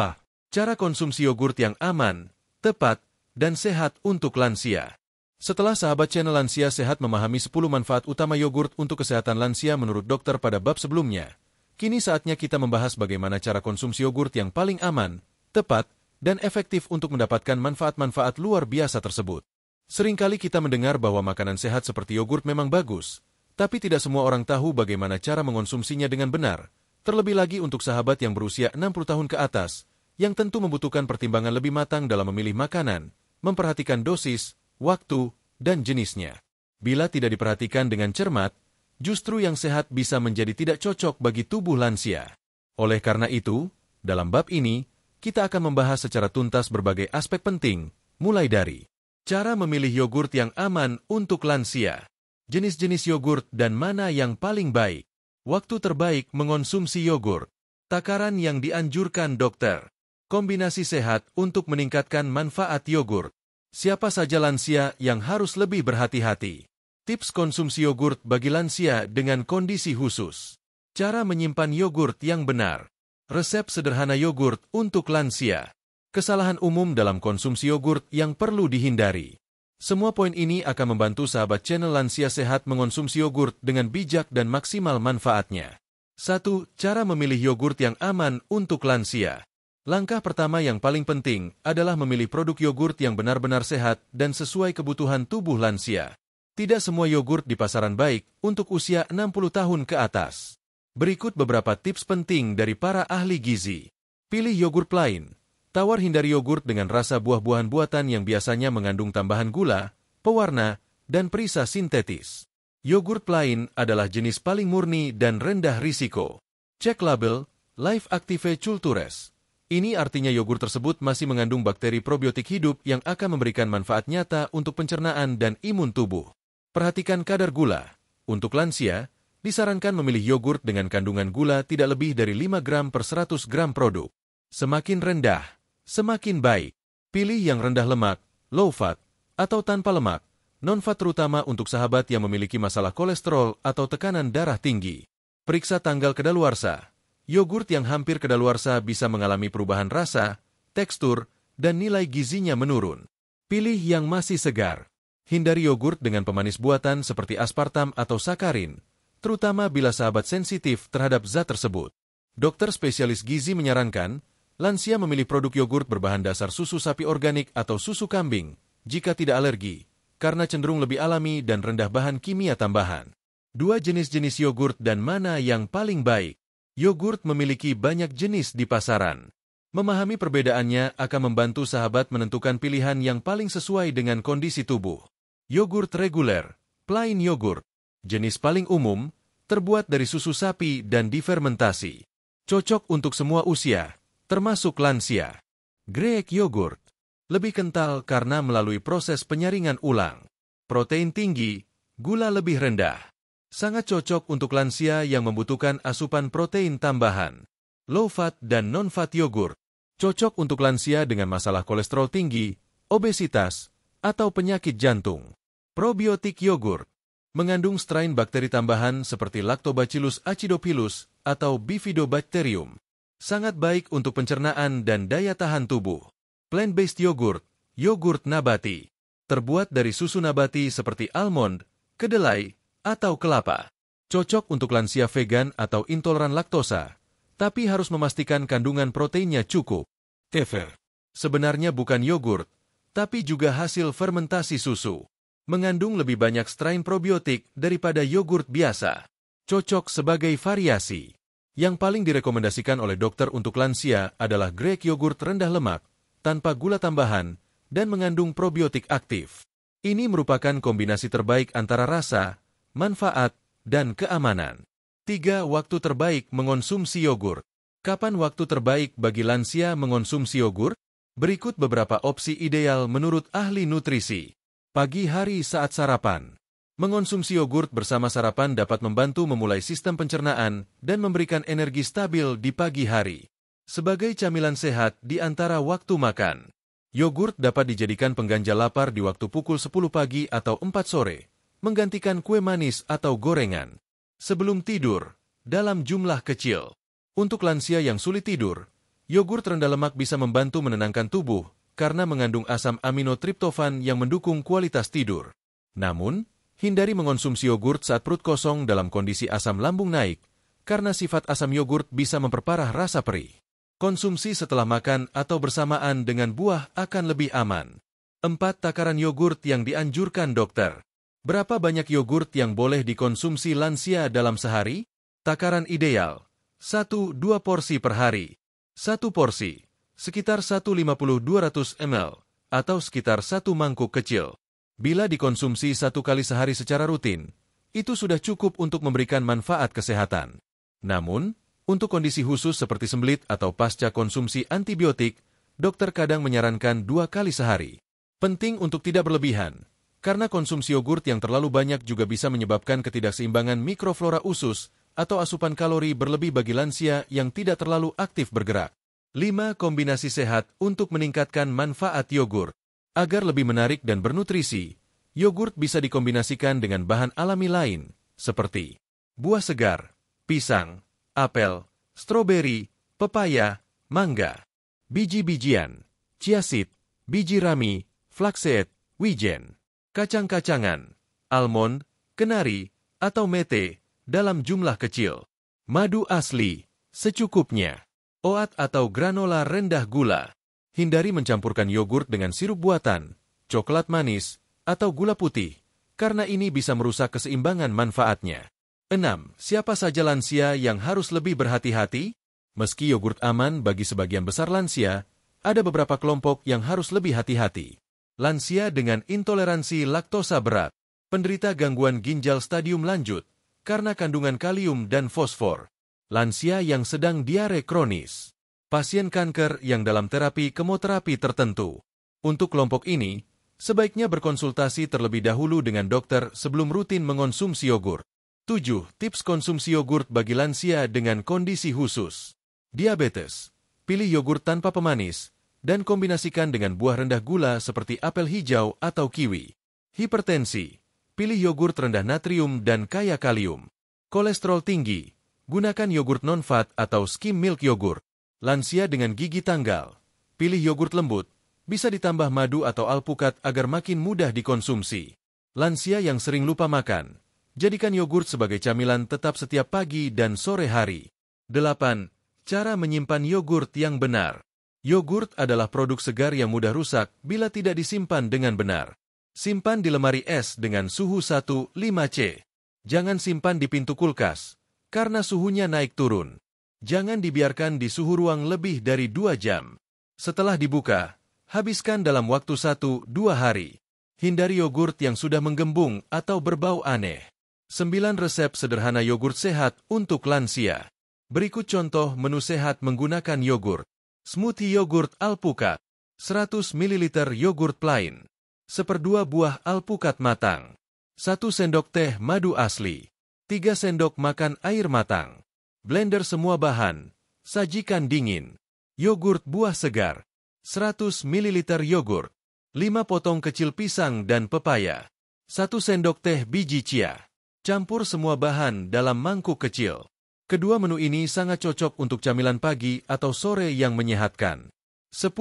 Cara konsumsi yogurt yang aman, tepat, dan sehat untuk lansia. Setelah sahabat channel Lansia Sehat memahami 10 manfaat utama yogurt untuk kesehatan lansia menurut dokter pada bab sebelumnya, kini saatnya kita membahas bagaimana cara konsumsi yogurt yang paling aman, tepat, dan efektif untuk mendapatkan manfaat-manfaat luar biasa tersebut. Seringkali kita mendengar bahwa makanan sehat seperti yogurt memang bagus, tapi tidak semua orang tahu bagaimana cara mengonsumsinya dengan benar, terlebih lagi untuk sahabat yang berusia 60 tahun ke atas, yang tentu membutuhkan pertimbangan lebih matang dalam memilih makanan, memperhatikan dosis, waktu, dan jenisnya. Bila tidak diperhatikan dengan cermat, justru yang sehat bisa menjadi tidak cocok bagi tubuh lansia. Oleh karena itu, dalam bab ini, kita akan membahas secara tuntas berbagai aspek penting, mulai dari cara memilih yogurt yang aman untuk lansia, jenis-jenis yogurt dan mana yang paling baik, waktu terbaik mengonsumsi yogurt, takaran yang dianjurkan dokter, kombinasi sehat untuk meningkatkan manfaat yogurt, Siapa saja lansia yang harus lebih berhati-hati? Tips konsumsi yogurt bagi lansia dengan kondisi khusus. Cara menyimpan yogurt yang benar. Resep sederhana yogurt untuk lansia. Kesalahan umum dalam konsumsi yogurt yang perlu dihindari. Semua poin ini akan membantu sahabat channel Lansia Sehat mengonsumsi yogurt dengan bijak dan maksimal manfaatnya. 1. Cara memilih yogurt yang aman untuk lansia. Langkah pertama yang paling penting adalah memilih produk yogurt yang benar-benar sehat dan sesuai kebutuhan tubuh lansia. Tidak semua yogurt di pasaran baik untuk usia 60 tahun ke atas. Berikut beberapa tips penting dari para ahli gizi. Pilih yogurt plain. Tawar hindari yogurt dengan rasa buah-buahan buatan yang biasanya mengandung tambahan gula, pewarna, dan perisa sintetis. Yogurt plain adalah jenis paling murni dan rendah risiko. Cek label, Live Active Cultures. Ini artinya yogurt tersebut masih mengandung bakteri probiotik hidup yang akan memberikan manfaat nyata untuk pencernaan dan imun tubuh. Perhatikan kadar gula. Untuk lansia, disarankan memilih yogurt dengan kandungan gula tidak lebih dari 5 gram per 100 gram produk. Semakin rendah, semakin baik. Pilih yang rendah lemak, low fat, atau tanpa lemak, non-fat terutama untuk sahabat yang memiliki masalah kolesterol atau tekanan darah tinggi. Periksa tanggal kedaluarsa. Yogurt yang hampir kedaluarsa bisa mengalami perubahan rasa, tekstur, dan nilai gizinya menurun. Pilih yang masih segar. Hindari yogurt dengan pemanis buatan seperti aspartam atau sakarin, terutama bila sahabat sensitif terhadap zat tersebut. Dokter spesialis gizi menyarankan, lansia memilih produk yogurt berbahan dasar susu sapi organik atau susu kambing, jika tidak alergi, karena cenderung lebih alami dan rendah bahan kimia tambahan. 2 jenis-jenis yogurt dan mana yang paling baik? Yogurt memiliki banyak jenis di pasaran. Memahami perbedaannya akan membantu sahabat menentukan pilihan yang paling sesuai dengan kondisi tubuh. Yogurt reguler, plain yogurt. Jenis paling umum, terbuat dari susu sapi dan difermentasi. Cocok untuk semua usia, termasuk lansia. Greek yogurt. Lebih kental karena melalui proses penyaringan ulang. Protein tinggi, gula lebih rendah. Sangat cocok untuk lansia yang membutuhkan asupan protein tambahan. Low-fat dan non-fat yogurt. Cocok untuk lansia dengan masalah kolesterol tinggi, obesitas, atau penyakit jantung. Probiotik yogurt. Mengandung strain bakteri tambahan seperti Lactobacillus acidophilus atau Bifidobacterium. Sangat baik untuk pencernaan dan daya tahan tubuh. Plant-based yogurt. Yogurt nabati. Terbuat dari susu nabati seperti almond, kedelai, atau kelapa. Cocok untuk lansia vegan atau intoleran laktosa, tapi harus memastikan kandungan proteinnya cukup. Kefir. Sebenarnya bukan yogurt, tapi juga hasil fermentasi susu. Mengandung lebih banyak strain probiotik daripada yogurt biasa. Cocok sebagai variasi. Yang paling direkomendasikan oleh dokter untuk lansia adalah Greek yogurt rendah lemak, tanpa gula tambahan, dan mengandung probiotik aktif. Ini merupakan kombinasi terbaik antara rasa, manfaat, dan keamanan. 3. Waktu terbaik mengonsumsi yogurt. Kapan waktu terbaik bagi lansia mengonsumsi yogurt? Berikut beberapa opsi ideal menurut ahli nutrisi. Pagi hari saat sarapan. Mengonsumsi yogurt bersama sarapan dapat membantu memulai sistem pencernaan dan memberikan energi stabil di pagi hari. Sebagai camilan sehat di antara waktu makan. Yogurt dapat dijadikan pengganjal lapar di waktu pukul 10 pagi atau 4 sore. Menggantikan kue manis atau gorengan. Sebelum tidur, dalam jumlah kecil. Untuk lansia yang sulit tidur, yogurt rendah lemak bisa membantu menenangkan tubuh karena mengandung asam amino triptofan yang mendukung kualitas tidur. Namun, hindari mengonsumsi yogurt saat perut kosong dalam kondisi asam lambung naik, karena sifat asam yogurt bisa memperparah rasa perih. Konsumsi setelah makan atau bersamaan dengan buah akan lebih aman. 4. Takaran yogurt yang dianjurkan dokter. Berapa banyak yogurt yang boleh dikonsumsi lansia dalam sehari? Takaran ideal, 1-2 porsi per hari. 1 porsi, sekitar 150-200 ml, atau sekitar 1 mangkuk kecil. Bila dikonsumsi 1 kali sehari secara rutin, itu sudah cukup untuk memberikan manfaat kesehatan. Namun, untuk kondisi khusus seperti sembelit atau pasca konsumsi antibiotik, dokter kadang menyarankan 2 kali sehari. Penting untuk tidak berlebihan, karena konsumsi yogurt yang terlalu banyak juga bisa menyebabkan ketidakseimbangan mikroflora usus atau asupan kalori berlebih bagi lansia yang tidak terlalu aktif bergerak. 5. Kombinasi sehat untuk meningkatkan manfaat yogurt. Agar lebih menarik dan bernutrisi, yogurt bisa dikombinasikan dengan bahan alami lain, seperti buah segar, pisang, apel, stroberi, pepaya, mangga, biji-bijian, chia seed, biji rami, flaxseed, wijen, kacang-kacangan, almond, kenari, atau mete, dalam jumlah kecil. Madu asli, secukupnya. Oat atau granola rendah gula. Hindari mencampurkan yogurt dengan sirup buatan, coklat manis, atau gula putih, karena ini bisa merusak keseimbangan manfaatnya. 6. Siapa saja lansia yang harus lebih berhati-hati? Meski yogurt aman bagi sebagian besar lansia, ada beberapa kelompok yang harus lebih hati-hati. Lansia dengan intoleransi laktosa berat, penderita gangguan ginjal stadium lanjut, karena kandungan kalium dan fosfor. Lansia yang sedang diare kronis. Pasien kanker yang dalam terapi kemoterapi tertentu. Untuk kelompok ini, sebaiknya berkonsultasi terlebih dahulu dengan dokter sebelum rutin mengonsumsi yogurt. 7. Tips konsumsi yogurt bagi lansia dengan kondisi khusus. Diabetes. Pilih yogurt tanpa pemanis, dan kombinasikan dengan buah rendah gula seperti apel hijau atau kiwi. Hipertensi. Pilih yogurt rendah natrium dan kaya kalium. Kolesterol tinggi. Gunakan yogurt non-fat atau skim milk yogurt. Lansia dengan gigi tanggal. Pilih yogurt lembut, bisa ditambah madu atau alpukat agar makin mudah dikonsumsi. Lansia yang sering lupa makan. Jadikan yogurt sebagai camilan tetap setiap pagi dan sore hari. 8. Cara menyimpan yogurt yang benar. Yogurt adalah produk segar yang mudah rusak bila tidak disimpan dengan benar. Simpan di lemari es dengan suhu 15°C. Jangan simpan di pintu kulkas, karena suhunya naik turun. Jangan dibiarkan di suhu ruang lebih dari 2 jam. Setelah dibuka, habiskan dalam waktu 1-2 hari. Hindari yogurt yang sudah menggembung atau berbau aneh. 9 resep sederhana yogurt sehat untuk lansia. Berikut contoh menu sehat menggunakan yogurt. Smoothie yogurt alpukat. 100 ml yogurt plain. 1/2 buah alpukat matang. 1 sendok teh madu asli. 3 sendok makan air matang. Blender semua bahan. Sajikan dingin. Yogurt buah segar. 100 ml yogurt. 5 potong kecil pisang dan pepaya. 1 sendok teh biji chia. Campur semua bahan dalam mangkuk kecil. Kedua menu ini sangat cocok untuk camilan pagi atau sore yang menyehatkan. 10.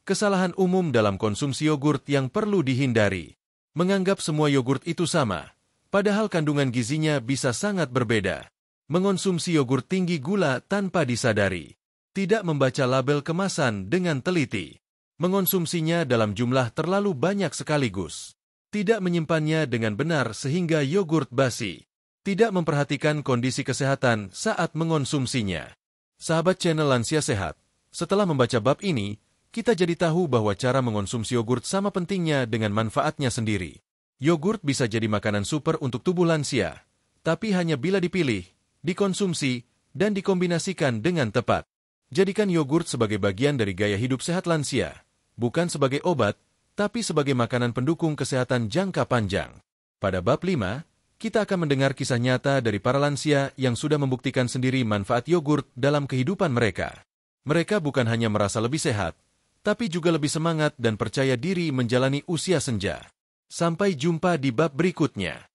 Kesalahan umum dalam konsumsi yogurt yang perlu dihindari. Menganggap semua yogurt itu sama, padahal kandungan gizinya bisa sangat berbeda. Mengonsumsi yogurt tinggi gula tanpa disadari. Tidak membaca label kemasan dengan teliti. Mengonsumsinya dalam jumlah terlalu banyak sekaligus. Tidak menyimpannya dengan benar sehingga yogurt basi. Tidak memperhatikan kondisi kesehatan saat mengonsumsinya. Sahabat channel Lansia Sehat, setelah membaca bab ini, kita jadi tahu bahwa cara mengonsumsi yogurt sama pentingnya dengan manfaatnya sendiri. Yogurt bisa jadi makanan super untuk tubuh lansia, tapi hanya bila dipilih, dikonsumsi, dan dikombinasikan dengan tepat. Jadikan yogurt sebagai bagian dari gaya hidup sehat lansia, bukan sebagai obat, tapi sebagai makanan pendukung kesehatan jangka panjang. Pada bab 5, kita akan mendengar kisah nyata dari para lansia yang sudah membuktikan sendiri manfaat yogurt dalam kehidupan mereka. Mereka bukan hanya merasa lebih sehat, tapi juga lebih semangat dan percaya diri menjalani usia senja. Sampai jumpa di bab berikutnya.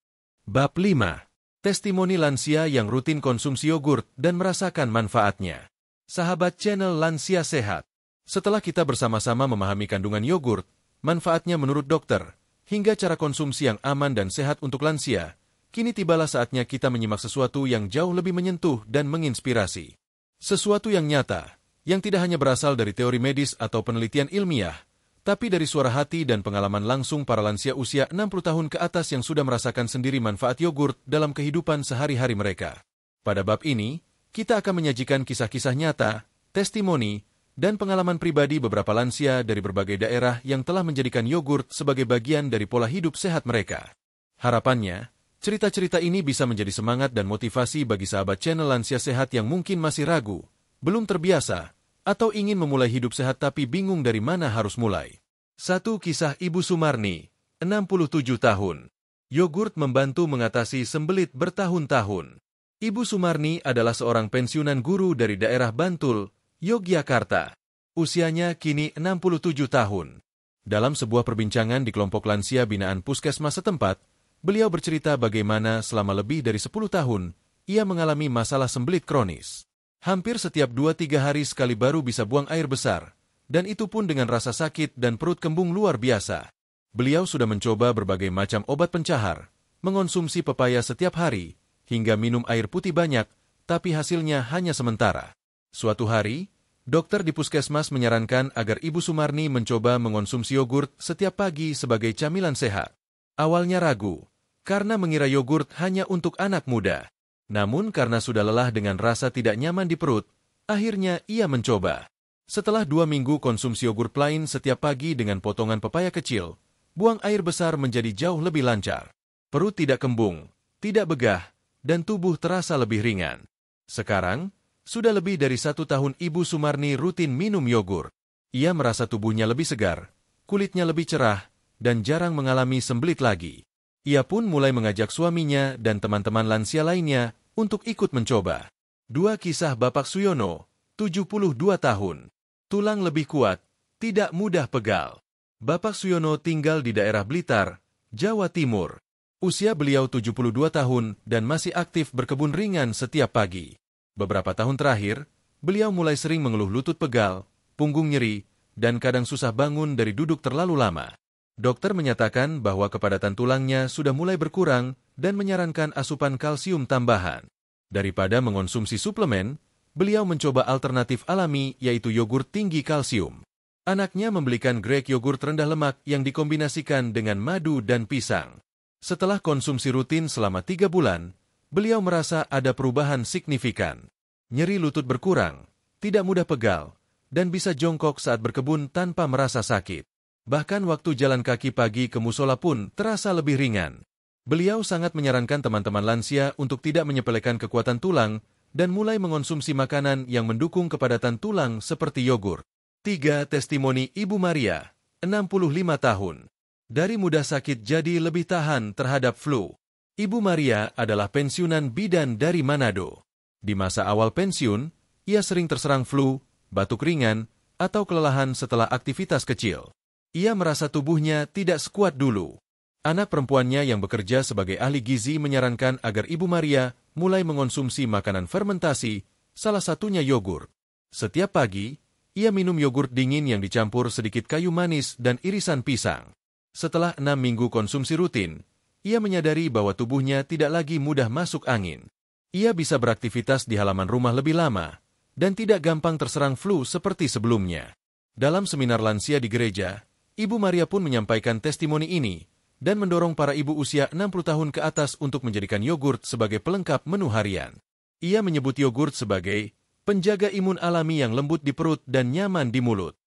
Bab 5. Testimoni lansia yang rutin konsumsi yogurt dan merasakan manfaatnya. Sahabat channel Lansia Sehat, setelah kita bersama-sama memahami kandungan yogurt, manfaatnya menurut dokter, hingga cara konsumsi yang aman dan sehat untuk lansia, kini tibalah saatnya kita menyimak sesuatu yang jauh lebih menyentuh dan menginspirasi. Sesuatu yang nyata, yang tidak hanya berasal dari teori medis atau penelitian ilmiah, tapi dari suara hati dan pengalaman langsung para lansia usia 60 tahun ke atas yang sudah merasakan sendiri manfaat yogurt dalam kehidupan sehari-hari mereka. Pada bab ini, kita akan menyajikan kisah-kisah nyata, testimoni, dan pengalaman pribadi beberapa lansia dari berbagai daerah yang telah menjadikan yogurt sebagai bagian dari pola hidup sehat mereka. Harapannya, cerita-cerita ini bisa menjadi semangat dan motivasi bagi sahabat channel Lansia Sehat yang mungkin masih ragu, belum terbiasa, atau ingin memulai hidup sehat tapi bingung dari mana harus mulai. 1. Kisah Ibu Sumarni, 67 tahun. Yogurt membantu mengatasi sembelit bertahun-tahun. Ibu Sumarni adalah seorang pensiunan guru dari daerah Bantul, Yogyakarta. Usianya kini 67 tahun. Dalam sebuah perbincangan di kelompok lansia binaan puskesmas setempat, beliau bercerita bagaimana selama lebih dari 10 tahun, ia mengalami masalah sembelit kronis. Hampir setiap 2-3 hari sekali baru bisa buang air besar, dan itu pun dengan rasa sakit dan perut kembung luar biasa. Beliau sudah mencoba berbagai macam obat pencahar, mengonsumsi pepaya setiap hari, hingga minum air putih banyak, tapi hasilnya hanya sementara. Suatu hari, dokter di puskesmas menyarankan agar Ibu Sumarni mencoba mengonsumsi yogurt setiap pagi sebagai camilan sehat. Awalnya ragu, karena mengira yogurt hanya untuk anak muda. Namun karena sudah lelah dengan rasa tidak nyaman di perut, akhirnya ia mencoba. Setelah 2 minggu konsumsi yogurt plain setiap pagi dengan potongan pepaya kecil, buang air besar menjadi jauh lebih lancar. Perut tidak kembung, tidak begah, dan tubuh terasa lebih ringan. Sekarang, sudah lebih dari 1 tahun Ibu Sumarni rutin minum yogurt. Ia merasa tubuhnya lebih segar, kulitnya lebih cerah, dan jarang mengalami sembelit lagi. Ia pun mulai mengajak suaminya dan teman-teman lansia lainnya untuk ikut mencoba. 2 kisah Bapak Suyono, 72 tahun. Tulang lebih kuat, tidak mudah pegal. Bapak Suyono tinggal di daerah Blitar, Jawa Timur. Usia beliau 72 tahun dan masih aktif berkebun ringan setiap pagi. Beberapa tahun terakhir, beliau mulai sering mengeluh lutut pegal, punggung nyeri, dan kadang susah bangun dari duduk terlalu lama. Dokter menyatakan bahwa kepadatan tulangnya sudah mulai berkurang dan menyarankan asupan kalsium tambahan. Daripada mengonsumsi suplemen, beliau mencoba alternatif alami yaitu yogurt tinggi kalsium. Anaknya membelikan grek yogurt rendah lemak yang dikombinasikan dengan madu dan pisang. Setelah konsumsi rutin selama 3 bulan, beliau merasa ada perubahan signifikan. Nyeri lutut berkurang, tidak mudah pegal, dan bisa jongkok saat berkebun tanpa merasa sakit. Bahkan waktu jalan kaki pagi ke musola pun terasa lebih ringan. Beliau sangat menyarankan teman-teman lansia untuk tidak menyepelekan kekuatan tulang dan mulai mengonsumsi makanan yang mendukung kepadatan tulang seperti yogurt. 3 testimoni Ibu Maria, 65 tahun. Dari mudah sakit jadi lebih tahan terhadap flu. Ibu Maria adalah pensiunan bidan dari Manado. Di masa awal pensiun, ia sering terserang flu, batuk ringan, atau kelelahan setelah aktivitas kecil. Ia merasa tubuhnya tidak sekuat dulu. Anak perempuannya yang bekerja sebagai ahli gizi menyarankan agar Ibu Maria mulai mengonsumsi makanan fermentasi, salah satunya yogurt. Setiap pagi, ia minum yogurt dingin yang dicampur sedikit kayu manis dan irisan pisang. Setelah 6 minggu konsumsi rutin, ia menyadari bahwa tubuhnya tidak lagi mudah masuk angin. Ia bisa beraktivitas di halaman rumah lebih lama, dan tidak gampang terserang flu seperti sebelumnya. Dalam seminar lansia di gereja, Ibu Maria pun menyampaikan testimoni ini, dan mendorong para ibu usia 60 tahun ke atas untuk menjadikan yogurt sebagai pelengkap menu harian. Ia menyebut yogurt sebagai penjaga imun alami yang lembut di perut dan nyaman di mulut.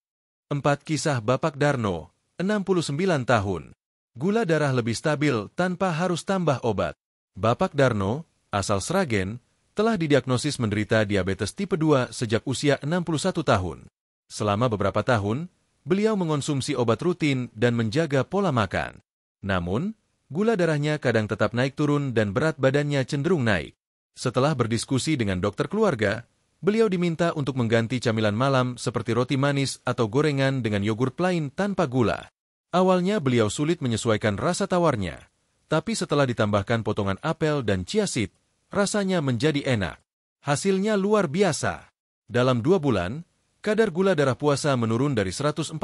4 kisah Bapak Darno, 69 tahun. Gula darah lebih stabil tanpa harus tambah obat. Bapak Darno, asal Sragen, telah didiagnosis menderita diabetes tipe 2 sejak usia 61 tahun. Selama beberapa tahun, beliau mengonsumsi obat rutin dan menjaga pola makan. Namun, gula darahnya kadang tetap naik turun dan berat badannya cenderung naik. Setelah berdiskusi dengan dokter keluarga, beliau diminta untuk mengganti camilan malam seperti roti manis atau gorengan dengan yogurt plain tanpa gula. Awalnya beliau sulit menyesuaikan rasa tawarnya, tapi setelah ditambahkan potongan apel dan chia seed, rasanya menjadi enak. Hasilnya luar biasa. Dalam 2 bulan, kadar gula darah puasa menurun dari 142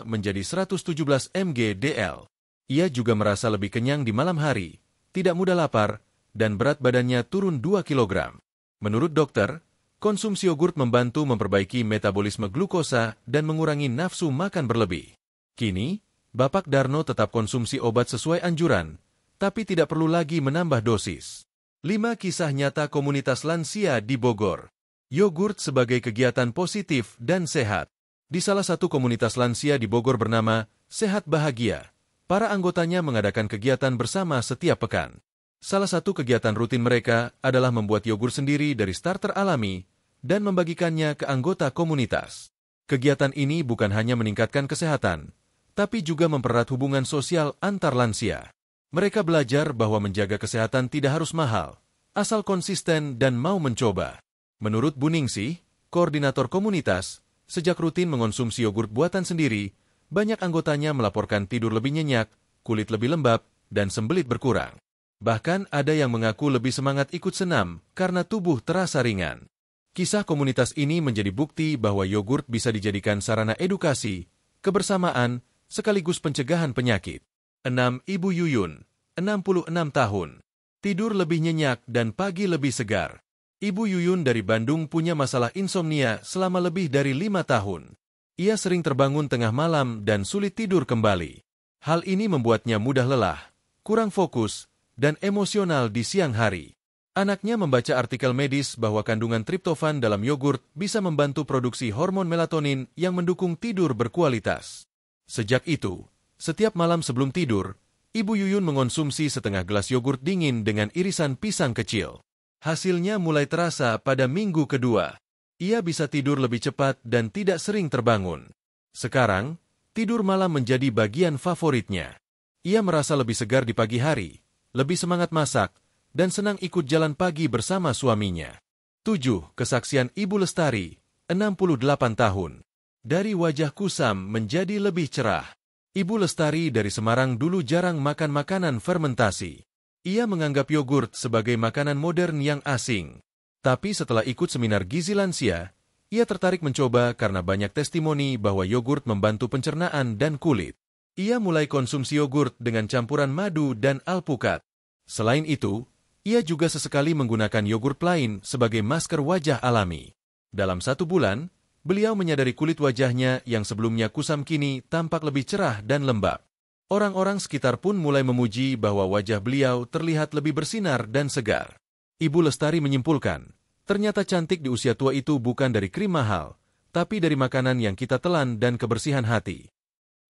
menjadi 117 mg/dl. Ia juga merasa lebih kenyang di malam hari, tidak mudah lapar, dan berat badannya turun 2 kg. Menurut dokter, konsumsi yogurt membantu memperbaiki metabolisme glukosa dan mengurangi nafsu makan berlebih. Kini, Bapak Darno tetap konsumsi obat sesuai anjuran, tapi tidak perlu lagi menambah dosis. 5 kisah nyata komunitas lansia di Bogor. Yogurt sebagai kegiatan positif dan sehat. Di salah satu komunitas lansia di Bogor bernama Sehat Bahagia, para anggotanya mengadakan kegiatan bersama setiap pekan. Salah satu kegiatan rutin mereka adalah membuat yogurt sendiri dari starter alami dan membagikannya ke anggota komunitas. Kegiatan ini bukan hanya meningkatkan kesehatan, tapi juga mempererat hubungan sosial antar lansia. Mereka belajar bahwa menjaga kesehatan tidak harus mahal, asal konsisten dan mau mencoba. Menurut Bu Ningsih, koordinator komunitas, sejak rutin mengonsumsi yogurt buatan sendiri, Banyak anggotanya melaporkan tidur lebih nyenyak, kulit lebih lembab, dan sembelit berkurang. Bahkan ada yang mengaku lebih semangat ikut senam karena tubuh terasa ringan. Kisah komunitas ini menjadi bukti bahwa yogurt bisa dijadikan sarana edukasi, kebersamaan, sekaligus pencegahan penyakit. 6. Ibu Yuyun, 66 tahun. Tidur lebih nyenyak dan pagi lebih segar. Ibu Yuyun dari Bandung punya masalah insomnia selama lebih dari 5 tahun. Ia sering terbangun tengah malam dan sulit tidur kembali. Hal ini membuatnya mudah lelah, kurang fokus, dan emosional di siang hari. Anaknya membaca artikel medis bahwa kandungan triptofan dalam yogurt bisa membantu produksi hormon melatonin yang mendukung tidur berkualitas. Sejak itu, setiap malam sebelum tidur, Ibu Yuyun mengonsumsi setengah gelas yogurt dingin dengan irisan pisang kecil. Hasilnya mulai terasa pada minggu kedua. Ia bisa tidur lebih cepat dan tidak sering terbangun. Sekarang, tidur malam menjadi bagian favoritnya. Ia merasa lebih segar di pagi hari, lebih semangat masak, dan senang ikut jalan pagi bersama suaminya. 7. Kesaksian Ibu Lestari, 68 tahun. Dari wajah kusam menjadi lebih cerah. Ibu Lestari dari Semarang dulu jarang makan makanan fermentasi. Ia menganggap yogurt sebagai makanan modern yang asing. Tapi setelah ikut seminar gizi lansia, ia tertarik mencoba karena banyak testimoni bahwa yogurt membantu pencernaan dan kulit. Ia mulai konsumsi yogurt dengan campuran madu dan alpukat. Selain itu, ia juga sesekali menggunakan yogurt plain sebagai masker wajah alami. Dalam 1 bulan, beliau menyadari kulit wajahnya yang sebelumnya kusam kini tampak lebih cerah dan lembab. Orang-orang sekitar pun mulai memuji bahwa wajah beliau terlihat lebih bersinar dan segar. Ibu Lestari menyimpulkan, ternyata cantik di usia tua itu bukan dari krim mahal, tapi dari makanan yang kita telan dan kebersihan hati.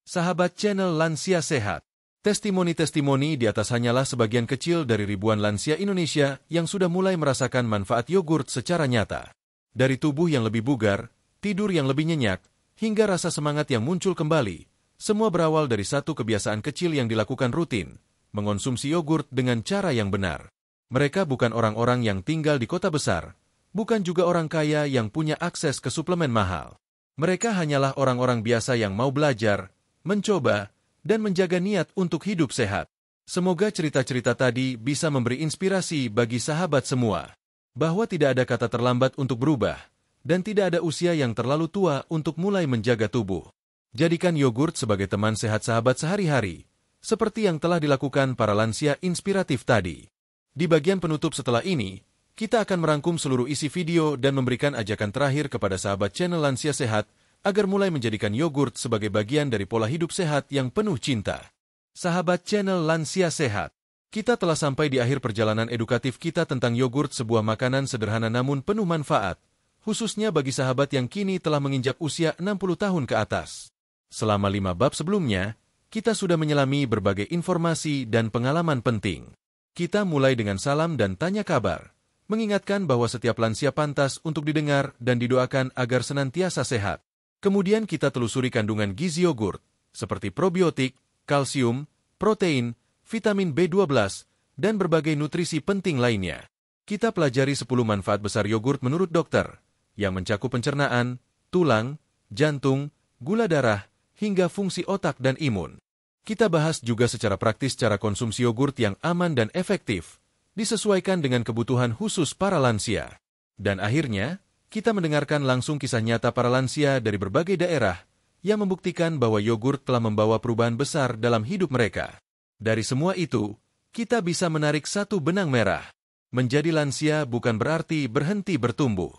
Sahabat channel Lansia Sehat, testimoni-testimoni di atas hanyalah sebagian kecil dari ribuan lansia Indonesia yang sudah mulai merasakan manfaat yogurt secara nyata. Dari tubuh yang lebih bugar, tidur yang lebih nyenyak, hingga rasa semangat yang muncul kembali, semua berawal dari satu kebiasaan kecil yang dilakukan rutin, mengonsumsi yogurt dengan cara yang benar. Mereka bukan orang-orang yang tinggal di kota besar, bukan juga orang kaya yang punya akses ke suplemen mahal. Mereka hanyalah orang-orang biasa yang mau belajar, mencoba, dan menjaga niat untuk hidup sehat. Semoga cerita-cerita tadi bisa memberi inspirasi bagi sahabat semua, bahwa tidak ada kata terlambat untuk berubah, dan tidak ada usia yang terlalu tua untuk mulai menjaga tubuh. Jadikan yogurt sebagai teman sehat sahabat sehari-hari, seperti yang telah dilakukan para lansia inspiratif tadi. Di bagian penutup setelah ini, kita akan merangkum seluruh isi video dan memberikan ajakan terakhir kepada sahabat channel Lansia Sehat agar mulai menjadikan yogurt sebagai bagian dari pola hidup sehat yang penuh cinta. Sahabat channel Lansia Sehat, kita telah sampai di akhir perjalanan edukatif kita tentang yogurt, sebuah makanan sederhana namun penuh manfaat, khususnya bagi sahabat yang kini telah menginjak usia 60 tahun ke atas. Selama 5 bab sebelumnya, kita sudah menyelami berbagai informasi dan pengalaman penting. Kita mulai dengan salam dan tanya kabar, mengingatkan bahwa setiap lansia pantas untuk didengar dan didoakan agar senantiasa sehat. Kemudian kita telusuri kandungan gizi yogurt, seperti probiotik, kalsium, protein, vitamin B12, dan berbagai nutrisi penting lainnya. Kita pelajari 10 manfaat besar yogurt menurut dokter, yang mencakup pencernaan, tulang, jantung, gula darah, hingga fungsi otak dan imun. Kita bahas juga secara praktis cara konsumsi yogurt yang aman dan efektif, disesuaikan dengan kebutuhan khusus para lansia. Dan akhirnya, kita mendengarkan langsung kisah nyata para lansia dari berbagai daerah yang membuktikan bahwa yogurt telah membawa perubahan besar dalam hidup mereka. Dari semua itu, kita bisa menarik satu benang merah. Menjadi lansia bukan berarti berhenti bertumbuh.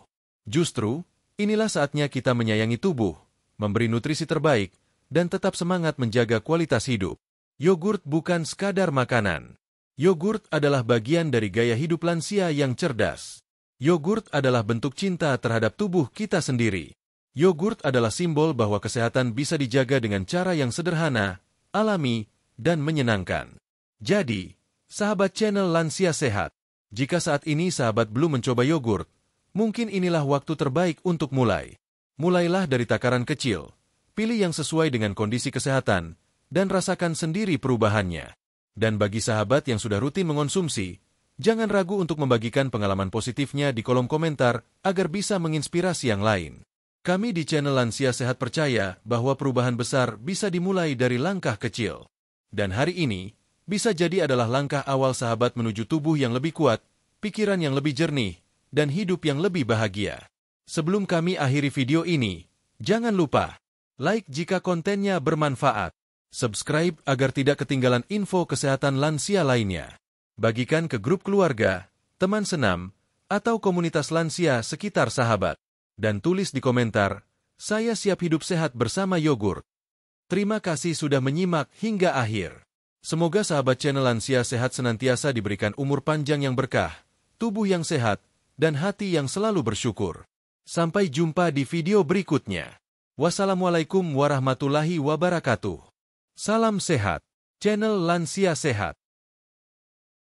Justru, inilah saatnya kita menyayangi tubuh, memberi nutrisi terbaik, dan tetap semangat menjaga kualitas hidup. Yogurt bukan sekadar makanan. Yogurt adalah bagian dari gaya hidup lansia yang cerdas. Yogurt adalah bentuk cinta terhadap tubuh kita sendiri. Yogurt adalah simbol bahwa kesehatan bisa dijaga dengan cara yang sederhana, alami, dan menyenangkan. Jadi, sahabat channel Lansia Sehat, jika saat ini sahabat belum mencoba yogurt, mungkin inilah waktu terbaik untuk mulai. Mulailah dari takaran kecil. Pilih yang sesuai dengan kondisi kesehatan, dan rasakan sendiri perubahannya. Dan bagi sahabat yang sudah rutin mengonsumsi, jangan ragu untuk membagikan pengalaman positifnya di kolom komentar agar bisa menginspirasi yang lain. Kami di channel Lansia Sehat percaya bahwa perubahan besar bisa dimulai dari langkah kecil. Dan hari ini, bisa jadi adalah langkah awal sahabat menuju tubuh yang lebih kuat, pikiran yang lebih jernih, dan hidup yang lebih bahagia. Sebelum kami akhiri video ini, jangan lupa like jika kontennya bermanfaat, subscribe agar tidak ketinggalan info kesehatan lansia lainnya, bagikan ke grup keluarga, teman senam, atau komunitas lansia sekitar sahabat, dan tulis di komentar, "Saya siap hidup sehat bersama yogurt." Terima kasih sudah menyimak hingga akhir. Semoga sahabat channel Lansia Sehat senantiasa diberikan umur panjang yang berkah, tubuh yang sehat, dan hati yang selalu bersyukur. Sampai jumpa di video berikutnya. Wassalamualaikum warahmatullahi wabarakatuh. Salam sehat. Channel Lansia Sehat.